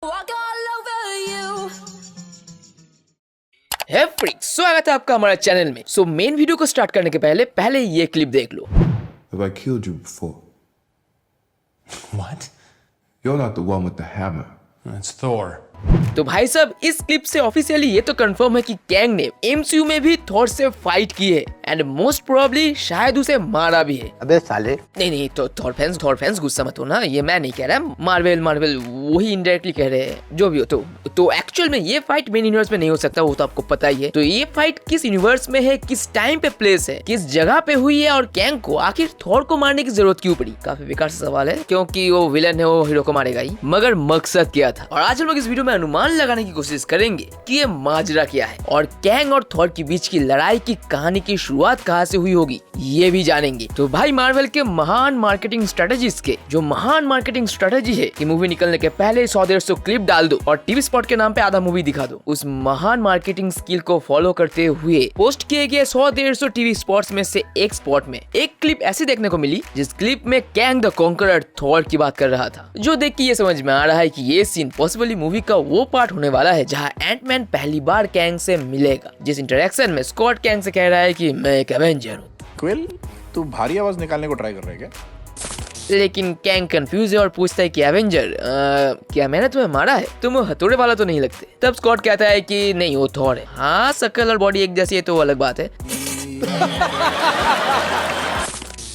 Walk all over you. है freak, स्वागत है आपका हमारे चैनल में। मेन वीडियो को स्टार्ट करने के पहले ये क्लिप देख लो। Have I killed you before? What? You're not the one with the hammer. It's Thor. तो भाई साहब, इस क्लिप से ऑफिशियली ये तो कंफर्म है कि कैंग ने एमसीयू में भी थॉर से फाइट की है एंड मोस्ट प्रोबेबली शायद उसे मारा भी है। अबे साले नहीं तो थॉर फैंस गुस्सा मत हो ना, ये मैं नहीं कह रहा, मार्वल वही इनडायरेक्टली कह रहे हैं। जो भी हो तो एक्चुअल में ये फाइट मेन यूनिवर्स में नहीं हो सकता, वो तो आपको पता ही है। तो ये फाइट किस यूनिवर्स में है, किस टाइम पे प्लेस है, किस जगह पे हुई है और कैंग को आखिर थॉर को मारने की जरूरत क्यों पड़ी? काफी बेकार सा सवाल है, क्योंकि वो विलन है, वो हीरो को मारेगा ही, मगर मकसद क्या था? और आज हम लोग इस वीडियो में अनुमान लगाने की कोशिश करेंगे कि ये माजरा क्या है और कैंग और थॉर के बीच की लड़ाई की कहानी की शुरुआत कहां से हुई होगी, ये भी जानेंगे। तो भाई, मार्वल के महान मार्केटिंग स्ट्रेटेजिस्ट के जो महान मार्केटिंग स्ट्रेटेजी है कि मूवी निकलने के पहले 100-150 क्लिप डाल दो और टीवी स्पॉट के नाम पे आधा मूवी दिखा दो, उस महान मार्केटिंग स्किल को फॉलो करते हुए पोस्ट किए गए 100-150 टीवी स्पॉट्स में से एक स्पॉट में एक क्लिप ऐसी देखने को मिली जिस क्लिप में कैंग द कॉन्करर थॉर की बात कर रहा था, जो देख के ये समझ में आ रहा है कि ये सीन पॉसिबली मूवी का वो पार्ट होने वाला है जहाँ एंटमैन पहली बार कैंग से मिलेगा, जिस इंटरेक्शन में स्कॉट कैंग से कह रहा है कि मैं एक एवेंजर हूँ। क्विल, तू भारी आवाज निकालने को ट्राई कर रहा है क्या? लेकिन कैंग कंफ्यूज है और पूछता है कि एवेंजर, क्या मैंने तुम्हें मारा है? तुम हथौड़े वाला तो नहीं लगते। तब स्कॉट कहता है कि नहीं, वो थॉर है। हाँ, शक्ल और बॉडी एक जैसी है तो अलग बात है।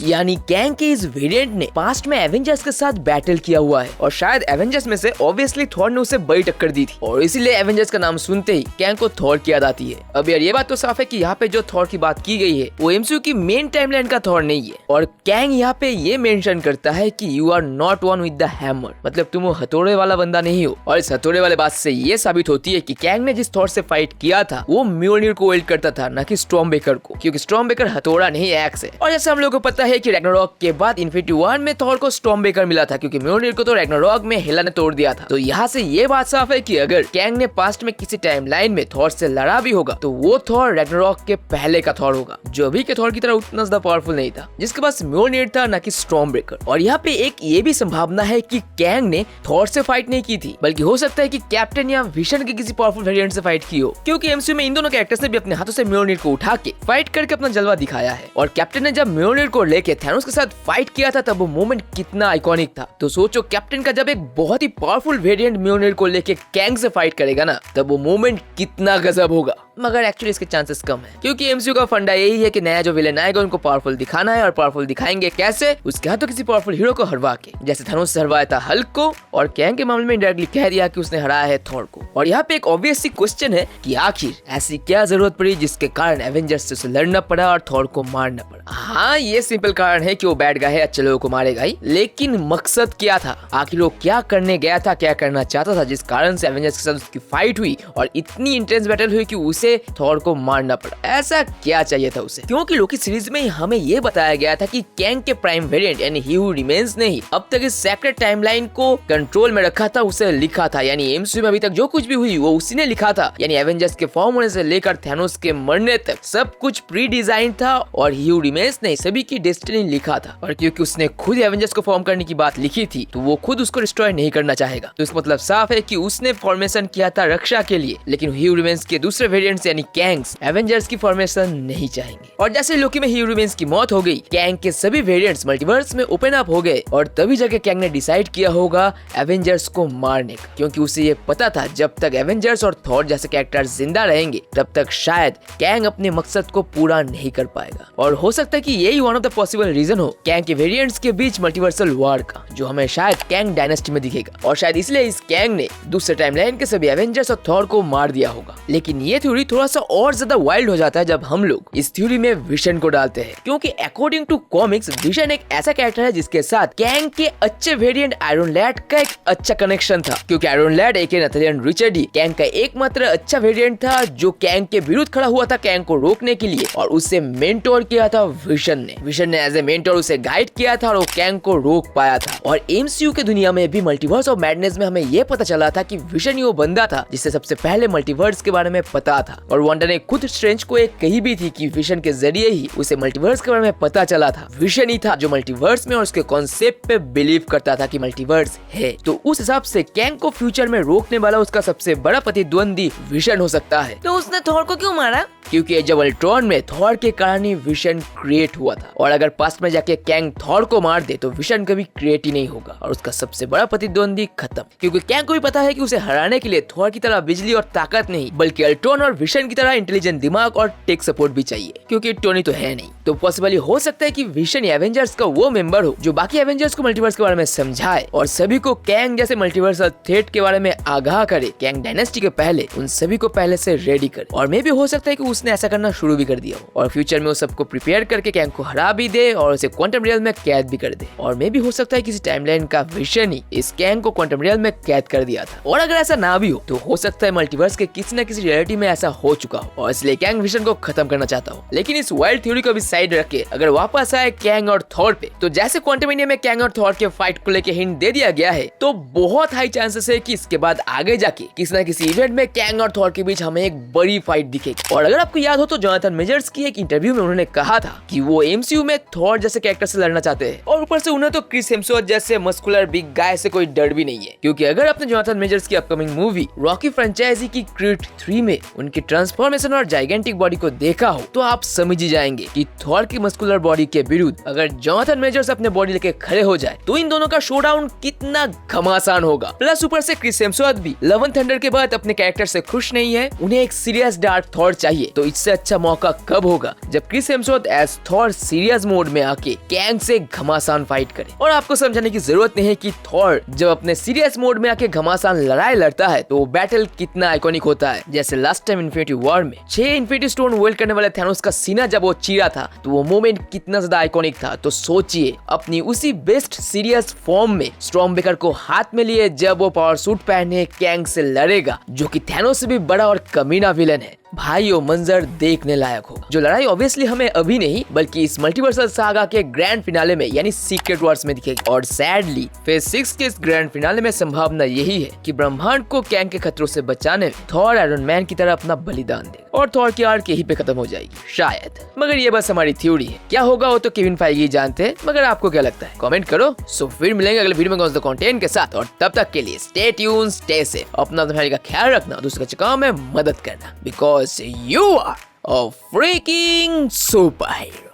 यानी कैंग के इस वेरिएंट ने पास्ट में एवेंजर्स के साथ बैटल किया हुआ है और शायद एवेंजर्स में से ऑब्वियसली थॉर ने उसे बड़ी टक्कर दी थी और इसीलिए एवेंजर्स का नाम सुनते ही कैंग को थॉर की याद आती है। अब यार, ये बात तो साफ है कि यहाँ पे जो थॉर की बात की गई है वो एमसीयू की मेन टाइमलाइन का थॉर नहीं है। और कैंग यहाँ पे ये मेंशन करता है कि you are not one with the hammer, मतलब तुम हथौड़े वाला बंदा नहीं हो। और इस हथौड़े वाले बात से ये साबित होती है कि कैंग ने जिस थॉर से फाइट किया था वो म्योलनिर को वेल्ड करता था, न कि स्टॉर्मबेकर को, क्योंकि स्टॉर्मबेकर हथौड़ा नहीं एक्स है। और जैसे हम लोग को पता है कि रैग्नारॉक के बाद इन्फिनिटी वॉर में थॉर को स्टॉर्मबेकर मिला था, क्योंकि म्योलनिर को तो रैग्नारॉक में हेला ने तोड़ दिया था। तो यहाँ से ये बात साफ है कि अगर कैंग ने पास्ट में किसी टाइमलाइन में थॉर से लड़ा भी होगा तो वो थॉर रैग्नारॉक के पहले का थॉर होगा, जो अभी के थॉर की तरह उतना ज्यादा पावरफुल नहीं था, जिसके पास म्योलनिर था, न कि स्टॉर्मबेकर। और यहाँ पे एक ये भी संभावना है कि कैंग ने थॉर से फाइट नहीं की थी, बल्कि हो सकता है कि कैप्टन या विशन के किसी पावरफुल वेरिएंट से फाइट की हो, क्योंकि एमसीयू में इन दोनों कैरेक्टर्स ने भी अपने हाथों से म्योलनिर को उठा के फाइट करके अपना जलवा दिखाया है। और कैप्टन ने जब म्योलनिर को लेके थैनोस के साथ फाइट किया था तब वो मोमेंट कितना आइकॉनिक था। तो सोचो, कैप्टन का जब एक बहुत ही पावरफुल वेरिएंट म्योलनिर को लेके कैंग से फाइट करेगा ना, तब वो मोमेंट कितना गजब होगा। मगर एक्चुअली इसके चांसेस कम है, क्योंकि एमसीयू का फंडा यही है कि नया जो विलेन आएगा उनको पावरफुल दिखाना है, और पावरफुल दिखाएंगे कैसे? उसके हाथों किसी पावरफुल हीरो को हरवा के, जैसे थैनोस से हरवाया था हल्क को, और कैंग के मामले में डायरेक्टली कह दिया कि उसने हराया है थॉर को। और यहाँ पे एक ऑब्वियस सी क्वेश्चन है कि आखिर ऐसी क्या जरूरत पड़ी जिसके कारण एवेंजर्स से उसे लड़ना पड़ा और थॉर को मारना पड़ा? हाँ, ये सिंपल कारण है कि वो बैड गाय है, अच्छे लोगों को मारेगा ही, लेकिन मकसद क्या था? आखिर वो क्या करने गया था, क्या करना चाहता था, जिस कारण से एवेंजर्स के साथ उसकी फाइट हुई और इतनी इंटेंस बैटल हुई कि उसे थॉर को मारना पड़ा? ऐसा क्या चाहिए था उसे? क्योंकि लोकी सीरीज में हमें ये बताया गया था कि कैंग के प्राइम वेरिएंट यानी ही हू रिमेन्स ने ही अब तक इस सेक्रेट टाइमलाइन को कंट्रोल में रखा था, उसे लिखा था। यानी एमसीयू में अभी तक जो कुछ भी हुई वो उसी ने लिखा था। यानी एवेंजर्स के फॉर्म होने से लेकर थैनोस के मरने तक सब कुछ प्री डिजाइन था और ही हू रिमेन्स ने सभी की डेस्टिनी लिखा था। और क्योंकि उसने खुद एवेंजर्स को फॉर्म करने की बात लिखी थी तो वो खुद उसको डिस्ट्रॉय नहीं करना चाहेगा। तो इसका मतलब साफ है कि उसने फॉर्मेशन किया था रक्षा के लिए, लेकिन ही हू रिमेन्स के दूसरे वेरिएंट्स यानी कैंग्स एवेंजर्स की फॉर्मेशन नहीं चाहेंगे। और जैसे लोकी में ही हू रिमेन्स की मौत हो गई, कैंग के सभी वेरिएंट्स मल्टीवर्स में ओपन अप हो गए और तभी जाके कैंग ने डिसाइड किया होगा एवेंजर्स को मारने का, क्योंकि उसे ये पता था जब तक एवेंजर्स और थॉर जैसे कैरेक्टर्स जिंदा रहेंगे तब तक शायद कैंग अपने मकसद को पूरा नहीं कर पाएगा। और हो सकता है कि यही one of the possible reason हो कैंग के वेरिएंट्स के बीच मल्टीवर्सल वॉर का, जो हमें शायद कैंग डायनेस्टी में दिखेगा। और शायद इसलिए इस कैंग ने दूसरे टाइमलाइन के सभी एवेंजर्स और थॉर को मार दिया होगा। लेकिन ये थ्योरी थोड़ा सा और ज्यादा वाइल्ड हो जाता है जब हम लोग इस थ्योरी में विशन को डालते हैं, क्योंकि अकॉर्डिंग टू कॉमिक्स विशन एक ऐसा कैरेक्टर है जिसके साथ कैंग के अच्छे वेरिएंट आयरन लैड का एक अच्छा कनेक्शन था, क्योंकि आयरन लैड एक नथलियन रिचर्ड ही कैंग का एकमात्र अच्छा वेरिएंट था जो कैंग के विरुद्ध खड़ा हुआ था कैंग को रोकने के लिए, और उससे मेंटोर किया था विशन ने एज ए मेंटोर उसे गाइड किया था और वो कैंग को रोक पाया था। और एमसीयू के दुनिया में भी मल्टीवर्स ऑफ मैडनेस में हमें ये पता चला था कि विशन ही वो बंदा था जिससे सबसे पहले मल्टीवर्स के बारे में पता था। था। और वांडा ने खुद स्ट्रेंज को एक कही भी थी कि विजन के जरिए ही उसे मल्टीवर्स के बारे में पता चला था। विजन ही था जो मल्टीवर्स में और उसके कॉन्सेप्ट पे बिलीव करता था कि मल्टीवर्स है। तो उस हिसाब से कैंग को फ्यूचर में रोकने वाला उसका सबसे बड़ा प्रतिद्वंदी विजन हो सकता है। तो उसने थॉर को क्यों मारा? क्योंकि जब अल्ट्रॉन में थॉर के कारण ही विजन क्रिएट हुआ था, और अगर पास्ट में जाके कैंग थॉर को मार दे तो विजन कभी क्रिएट ही नहीं होगा और उसका सबसे बड़ा प्रतिद्वंदी खत्म। क्योंकि कैंग को भी पता है कि उसे हराने के लिए थॉर की तरह बिजली और ताकत नहीं, बल्कि अल्ट्रॉन और विजन की तरह इंटेलिजेंट दिमाग और टेक सपोर्ट भी चाहिए, क्योंकि टोनी तो है नहीं। तो पॉसिबली हो सकता है कि विजन एवेंजर्स का वो मेंबर हो जो बाकी एवेंजर्स को मल्टीवर्स के बारे में समझाए और सभी को कैंग जैसे मल्टीवर्सल थ्रेट के बारे में आगाह करे। कैंग डायनेस्टी के पहले उन सभी को पहले से रेडी करे, और मे भी हो सकता है कि उसने ऐसा करना शुरू भी कर दिया हो और फ्यूचर में वो सबको प्रिपेयर करके कैंग को हरा भी दे और उसे क्वांटम रियल में कैद भी कर दे। और मे भी हो सकता है किसी टाइमलाइन का विजन ही इस कैंग को क्वांटम रियल में कैद कर दिया था। और अगर ऐसा ना भी हो तो हो सकता है मल्टीवर्स के किसी न किसी रियलिटी में ऐसा हो चुका हो और इसलिए कैंग विजन को खत्म करना चाहता हो। लेकिन इस वाइल्ड थ्योरी को भी साइड रख के अगर वापस आए कैंग और थॉर पे, तो जैसे क्वांटम इंडिया में कैंग और थॉर के फाइट को लेके हिंट दे दिया गया है, तो बहुत हाई चांसेस है कि इसके बाद आगे जाके किसी न किसी इवेंट में कैंग और थॉर के बीच हमें एक बड़ी फाइट दिखेगी। और अगर आपको याद हो तो जोनाथन मेजर्स की एक इंटरव्यू में उन्होंने कहा था कि वो एमसीयू में थॉर जैसे कैरेक्टर से लड़ना चाहते हैं, और ऊपर से उन्हें तो क्रिस हेम्सवर्थ जैसे मस्कुलर बिग गाय से कोई डर भी नहीं है। क्योंकि अगर आपने जोनाथन मेजर्स की अपकमिंग मूवी रॉकी फ्रेंचाइजी की क्रीड 3 में उनकी ट्रांसफॉर्मेशन और जाइगेंटिक बॉडी को देखा हो तो आप समझ ही जाएंगे कि थॉर की मस्कुलर बॉडी के विरुद्ध अगर जोनाथन मेजर्स अपने बॉडी लेके खड़े हो जाए तो इन दोनों का शोडाउन कितना घमासान होगा। प्लस ऊपर से क्रिस हेम्सवर्थ भी लव एंड थंडर के बाद अपने कैरेक्टर से खुश नहीं है, उन्हें एक सीरियस डार्क थॉर चाहिए। तो इससे अच्छा मौका कब होगा जब Chris Hemsworth as Thor serious mode में आके कैंग से घमासान फाइट करे। और आपको समझाने की जरूरत नहीं है कि थॉर जब अपने सीरियस मोड में आके घमासान लड़ाई लड़ता है तो बैटल कितना आइकॉनिक होता है। जैसे लास्ट टाइम इन्फिनिटी वॉर में 6 इन्फिनिटी स्टोन वेल्ड करने वाले थैनोस का सीना जब वो चीरा था तो वो मोमेंट कितना ज्यादा आइकॉनिक था। तो सोचिए अपनी उसी बेस्ट सीरियस फॉर्म में स्टॉर्मब्रेकर को हाथ में लिए जब वो पावर सूट पहने कैंग से लड़ेगा, जो कि थैनोस से भी बड़ा और कमीना विलन है। भाई वो मंजर देखने लायक होगा। जो लड़ाई ऑब्वियसली हमें अभी नहीं बल्कि इस मल्टीवर्सल सागा के ग्रैंड फिनाले में यानी सीक्रेट वॉर्स में दिखेगी। और सैडली फेज 6 के इस ग्रैंड फिनाले में संभावना यही है कि ब्रह्मांड को कैंग के खतरों से बचाने में थॉर आयरन मैन की तरह अपना बलिदान दे और थॉर की आर्क यहीं पे खत्म हो जाएगी शायद। मगर ये बस हमारी थ्योरी है, क्या होगा वो तो केविन फाइगी जानते हैं। मगर आपको क्या लगता है कमेंट करो। सो फिर मिलेंगे अगले वीडियो में कंटेंट के साथ, और तब तक के लिए स्टे ट्यून्ड, स्टे सेफ, अपना का ख्याल रखना, दूसरे के काम में मदद करना, because you are a freaking superhero.